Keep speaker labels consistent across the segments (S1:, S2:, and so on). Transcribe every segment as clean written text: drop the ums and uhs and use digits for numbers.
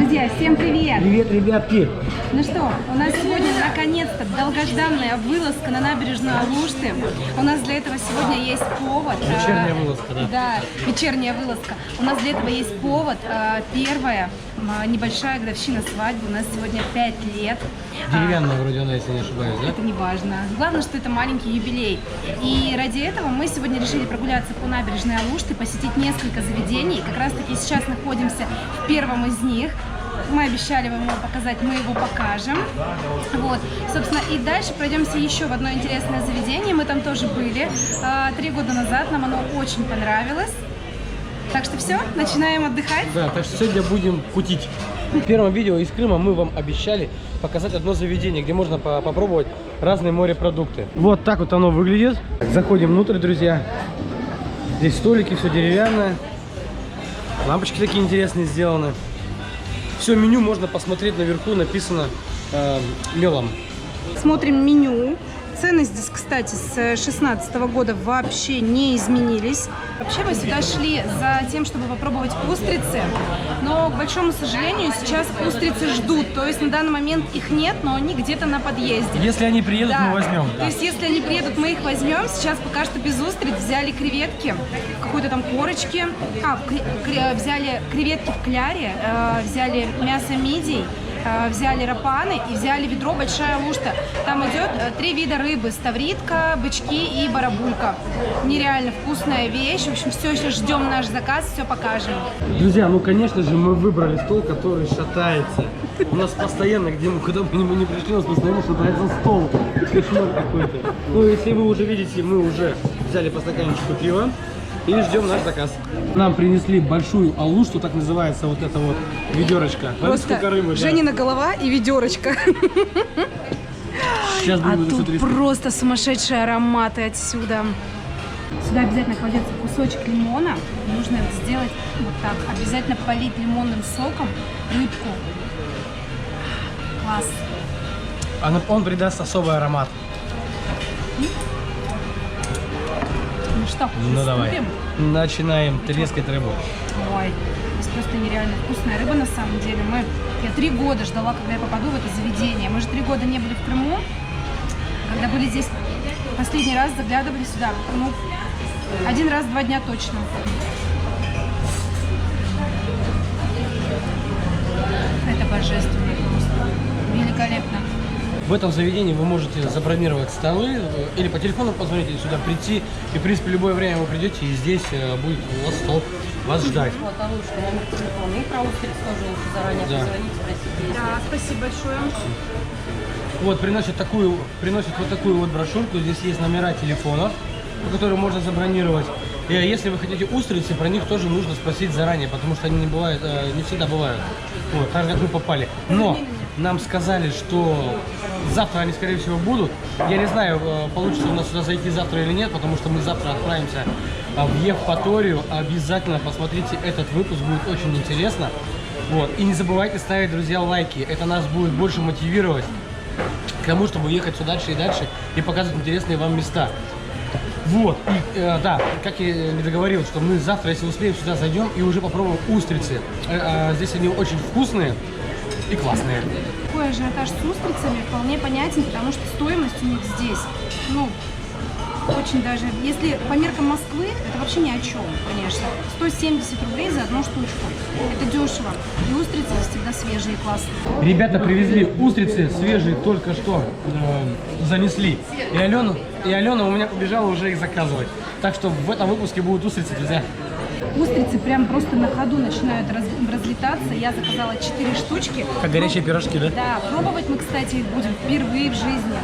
S1: Друзья, всем привет!
S2: Привет, ребятки!
S1: Ну что, у нас сегодня наконец-то долгожданная вылазка на набережную Алушты. У нас для этого сегодня есть повод.
S2: Вечерняя вылазка, да?
S1: Да, вечерняя вылазка. У нас для этого есть повод. Первая небольшая годовщина свадьбы. У нас сегодня 5 лет.
S2: Деревянная вроде она, если не ошибаюсь, да?
S1: Это не важно. Главное, что это маленький юбилей. И ради этого мы сегодня решили прогуляться по набережной Алушты, посетить несколько заведений. Как раз таки сейчас находимся в первом из них. Мы обещали вам его показать, мы его покажем. Вот, собственно, и дальше пройдемся еще в одно интересное заведение. Мы там тоже были 3 года назад, нам оно очень понравилось. Так что все, начинаем отдыхать.
S2: Да, так что сегодня будем кутить. В первом видео из Крыма мы вам обещали показать одно заведение, где можно попробовать разные морепродукты. Вот так вот оно выглядит. Заходим внутрь, друзья. Здесь столики, все деревянное. Лампочки такие интересные сделаны. Все меню можно посмотреть наверху, написано мелом.
S1: Смотрим меню. Цены здесь, кстати, с 2016 года вообще не изменились. Вообще мы сюда шли за тем, чтобы попробовать устрицы, но, к большому сожалению, сейчас устрицы ждут. То есть на данный момент их нет, но они где-то на подъезде.
S2: Если они приедут,
S1: да.
S2: Мы возьмем.
S1: То есть если они приедут, мы их возьмем. Сейчас пока что без устриц. Взяли креветки, какой-то там корочки. Взяли креветки в кляре, взяли мясо мидий. Взяли рапаны и взяли ведро «Большая Алушта». Там идет 3 вида рыбы: ставритка, бычки и барабулька. Нереально вкусная вещь. В общем, все еще ждем наш заказ, все покажем.
S2: Друзья, ну конечно же мы выбрали стол, который шатается. У нас постоянно, куда бы мы ни пришли, у нас постоянно шатается стол. Кошмар какой-то. Ну, если вы уже видите, мы уже взяли по стаканчику пива и ждем наш заказ. Нам принесли большую алушту, так называется вот эта вот ведерочка.
S1: Просто рыбы, Женина голова и ведерочка.
S2: Сейчас будем
S1: тут просто сумасшедшие ароматы отсюда. Сюда обязательно кладется кусочек лимона. Нужно это сделать вот так. Обязательно полить лимонным соком рыбку. Класс.
S2: Он придаст особый аромат.
S1: Ну что,
S2: ну давай. Начинаем трескать рыбу.
S1: Ой, здесь просто нереально вкусная рыба на самом деле. Я 3 года ждала, когда я попаду в это заведение. Мы же 3 года не были в Крыму. Когда были здесь последний раз, заглядывали сюда. Ну, 1 раз в 2 дня точно. Это божественно просто. Великолепно.
S2: В этом заведении вы можете забронировать столы или по телефону позвонить, или сюда прийти. И, в принципе, любое время вы придете, и здесь будет у вас стол вас ждать.
S3: Вот, Алушка, номер телефона. И про устриц тоже лучше заранее позвонить, спросить.
S1: Да, спасибо большое.
S2: Вот, приносят вот такую вот брошюрку. Здесь есть номера телефонов, по которым можно забронировать. И если вы хотите устрицы, про них тоже нужно спросить заранее, потому что они не всегда бывают. Вот, так же, как мы попали. Но нам сказали, что завтра они, скорее всего, будут. Я не знаю, получится у нас сюда зайти завтра или нет, потому что мы завтра отправимся в Евпаторию. Обязательно посмотрите этот выпуск, будет очень интересно. Вот. И не забывайте ставить, друзья, лайки. Это нас будет больше мотивировать к тому, чтобы ехать все дальше и дальше и показывать интересные вам места. Вот, и да, как я не договорился, что мы завтра, если успеем, сюда зайдем и уже попробуем устрицы. Здесь они очень вкусные и классные.
S1: Такой ажиотаж с устрицами вполне понятен, потому что стоимость у них здесь, ну, очень даже, если по меркам Москвы, это вообще ни о чем, конечно. 170 рублей за одну штучку. Это дешево. И устрицы всегда свежие и классные.
S2: Ребята привезли устрицы свежие, только что занесли. И Алена у меня побежала уже их заказывать. Так что в этом выпуске будут устрицы, друзья.
S1: Устрицы прям просто на ходу начинают разлетаться. Я заказала 4 штучки.
S2: Как горячие пирожки, да?
S1: Да, пробовать мы, кстати, их будем впервые в жизни.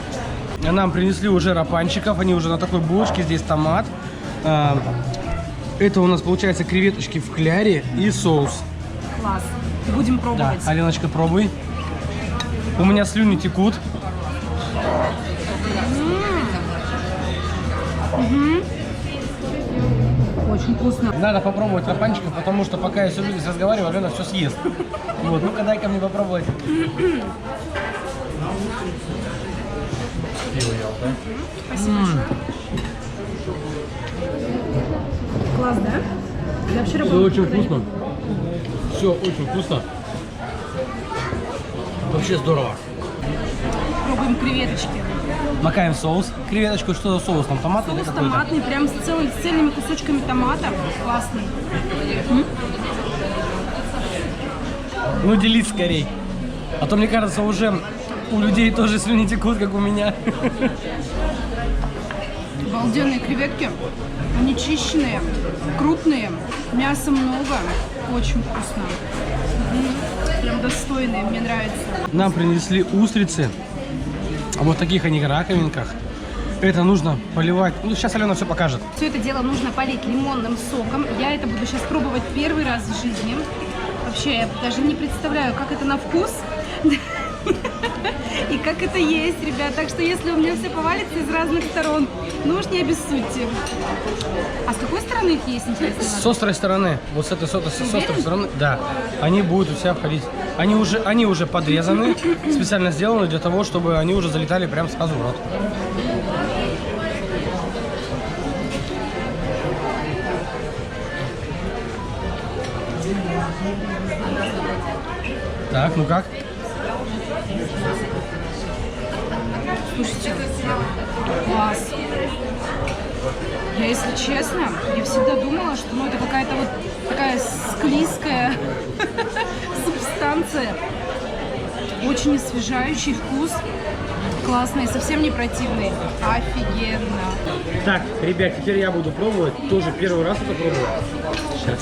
S2: Нам принесли уже рапанчиков, они уже на такой булочке, здесь томат. Это у нас получается креветочки в кляре и соус.
S1: Класс. Будем пробовать.
S2: Да, Аленочка, пробуй. У меня слюни текут.
S1: Очень вкусно.
S2: Надо попробовать рапанчиков, потому что пока я все здесь разговариваю, Алена все съест. Вот, ну-ка дай-ка мне попробовать.
S1: Спасибо большое. Класс, да? Я вообще
S2: Все очень вкусно. Все очень вкусно. Вообще здорово.
S1: Пробуем креветочки.
S2: Макаем соус. Креветочку, что за соус? Там томатный или
S1: Соус
S2: какой-то?
S1: томатный, прям с цельными кусочками томата. Классный.
S2: Ну, делись скорей. А то, мне кажется, уже у людей тоже слюни текут, как у меня.
S1: Обалденные креветки. Они чищенные, крупные, мяса много. Очень вкусно. Прям достойные, мне нравится.
S2: Нам принесли устрицы. А вот в таких они раковинках. Это нужно поливать. Ну, сейчас Алена все покажет.
S1: Все это дело нужно полить лимонным соком. Я это буду сейчас пробовать первый раз в жизни. Вообще, я даже не представляю, как это на вкус. И как это есть, ребят. Так что, если у меня все повалится из разных сторон, ну уж не обессудьте. А с какой стороны их есть, интересно?
S2: С острой стороны. Вот с этой с острой стороны. Да. Они будут у себя входить. Они уже подрезаны. Специально сделаны для того, чтобы они уже залетали прям сразу в рот. Так, ну как?
S1: Слушайте, класс. Я, если честно, я всегда думала, что это какая-то вот такая склизкая субстанция. Очень освежающий вкус. Классный, совсем не противный. Офигенно.
S2: Так, ребят, теперь я буду пробовать. Тоже первый раз это пробую. Сейчас.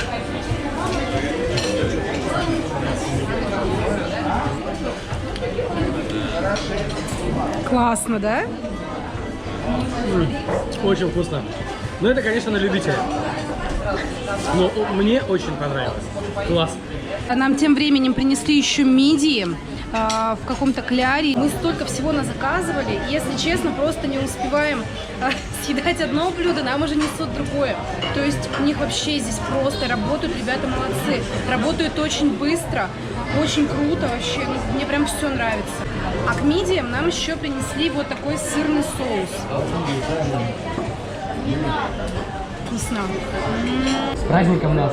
S1: Классно, да?
S2: Очень вкусно. Но это, конечно, на любителя. Но мне очень понравилось. Класс.
S1: Нам тем временем принесли еще мидии в каком-то кляре. Мы столько всего назаказывали. Если честно, просто не успеваем съедать одно блюдо, нам уже несут другое. То есть у них вообще здесь просто работают, ребята молодцы. Работают очень быстро, очень круто вообще. Мне прям все нравится. А к мидиям нам еще принесли вот такой сырный соус. Вкусно.
S2: С праздником нас.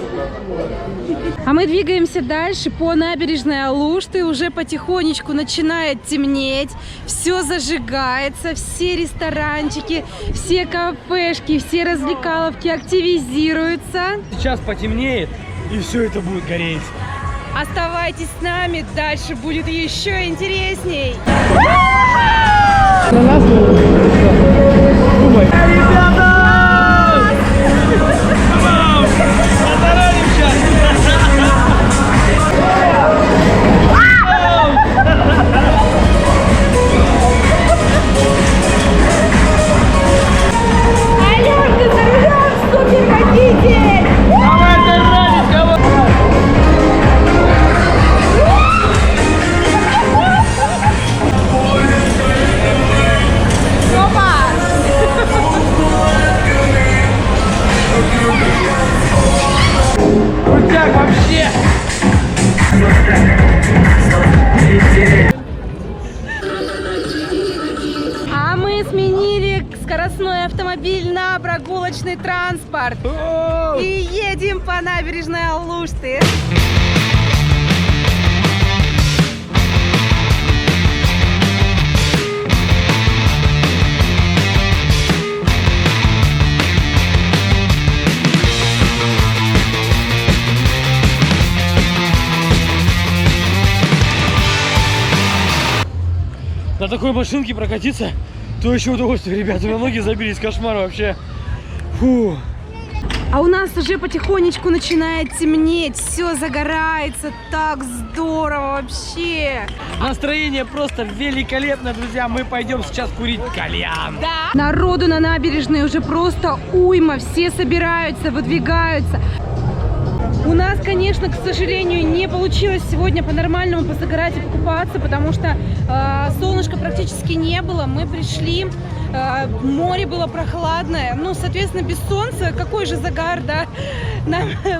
S1: А мы двигаемся дальше по набережной Алушты. Уже потихонечку начинает темнеть. Все зажигается, все ресторанчики, все кафешки, все развлекаловки активизируются.
S2: Сейчас потемнеет, и все это будет гореть.
S1: Оставайтесь с нами, дальше будет еще интересней.
S2: Крутяк вообще!
S1: А мы сменили скоростной автомобиль на прогулочный транспорт. И едем по набережной Алушты.
S2: На такой машинке прокатиться, то еще удовольствие, ребята. У меня ноги забились, кошмар вообще. Фу.
S1: А у нас уже потихонечку начинает темнеть, все загорается, так здорово вообще.
S2: Настроение просто великолепно, друзья. Мы пойдем сейчас курить кальян.
S1: Да. Народу на набережной уже просто уйма, все собираются, выдвигаются. У нас, конечно, к сожалению, не получилось сегодня по-нормальному позагорать и покупаться, потому что солнышка практически не было. Мы пришли, море было прохладное, ну, соответственно, без солнца, какой же загар, да?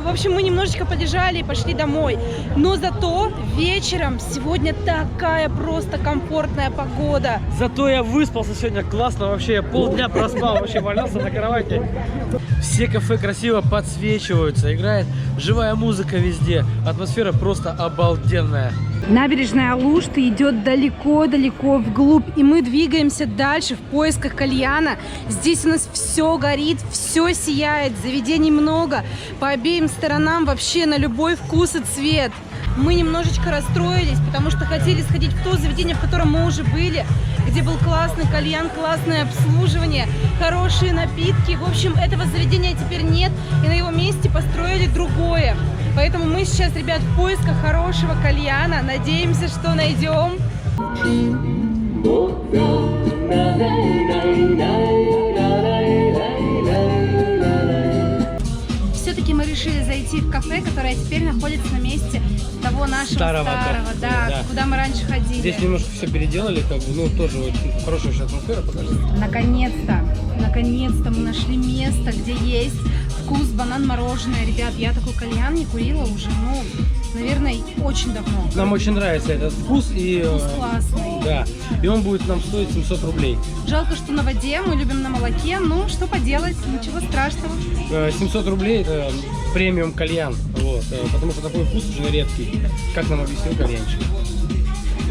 S1: В общем, мы немножечко полежали и пошли домой. Но зато вечером сегодня такая просто комфортная погода.
S2: Зато я выспался сегодня классно вообще. Я полдня проспал, вообще валялся на кровати. Все кафе красиво подсвечиваются, играет живая музыка везде. Атмосфера просто обалденная.
S1: Набережная Алушты идет далеко-далеко вглубь, и мы двигаемся дальше в поисках кальяна. Здесь у нас все горит, все сияет, заведений много, по обеим сторонам вообще на любой вкус и цвет. Мы немножечко расстроились, потому что хотели сходить в то заведение, в котором мы уже были, где был классный кальян, классное обслуживание, хорошие напитки. В общем, этого заведения теперь нет, и на его месте построили другое. Поэтому мы сейчас, ребят, в поисках хорошего кальяна. Надеемся, что найдем. Все-таки мы решили зайти в кафе, которое теперь находится на месте того нашего старого
S2: кафе,
S1: да, куда мы раньше ходили.
S2: Здесь немножко все переделали, как бы, ну, тоже очень хорошая сейчас атмосфера, покажи.
S1: Наконец-то мы нашли место, где есть вкус банан-мороженое. Ребят, я такой кальян не курила уже, ну, наверное, очень давно.
S2: Нам очень нравится этот вкус. И,
S1: Вкус классный.
S2: Да, и он будет нам стоить 700 рублей.
S1: Жалко, что на воде, мы любим на молоке, ну, что поделать, ничего страшного.
S2: 700 рублей это премиум кальян, вот, потому что такой вкус уже редкий, как нам объяснил кальянчик.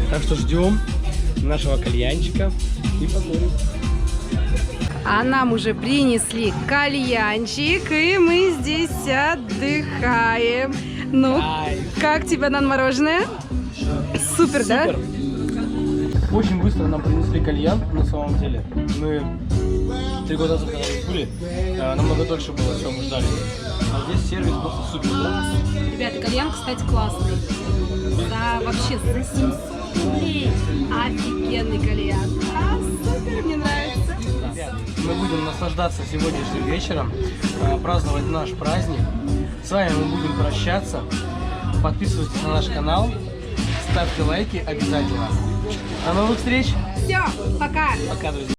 S2: Так что ждем нашего кальянчика и посмотрим.
S1: А нам уже принесли кальянчик, и мы здесь отдыхаем. Ну, как тебе банан-мороженое? Супер, да?
S2: Очень быстро нам принесли кальян, на самом деле. Мы 3 года назад, когда были, намного дольше было, чем мы ждали. А здесь сервис просто супер.
S1: Ребята, кальян, кстати, классный. Да, вообще за 700 рублей офигенный кальян. Супер, мне нравится.
S2: Мы будем наслаждаться сегодняшним вечером, праздновать наш праздник. С вами мы будем прощаться. Подписывайтесь на наш канал, ставьте лайки обязательно. До новых встреч!
S1: Все, пока!
S2: Пока, друзья!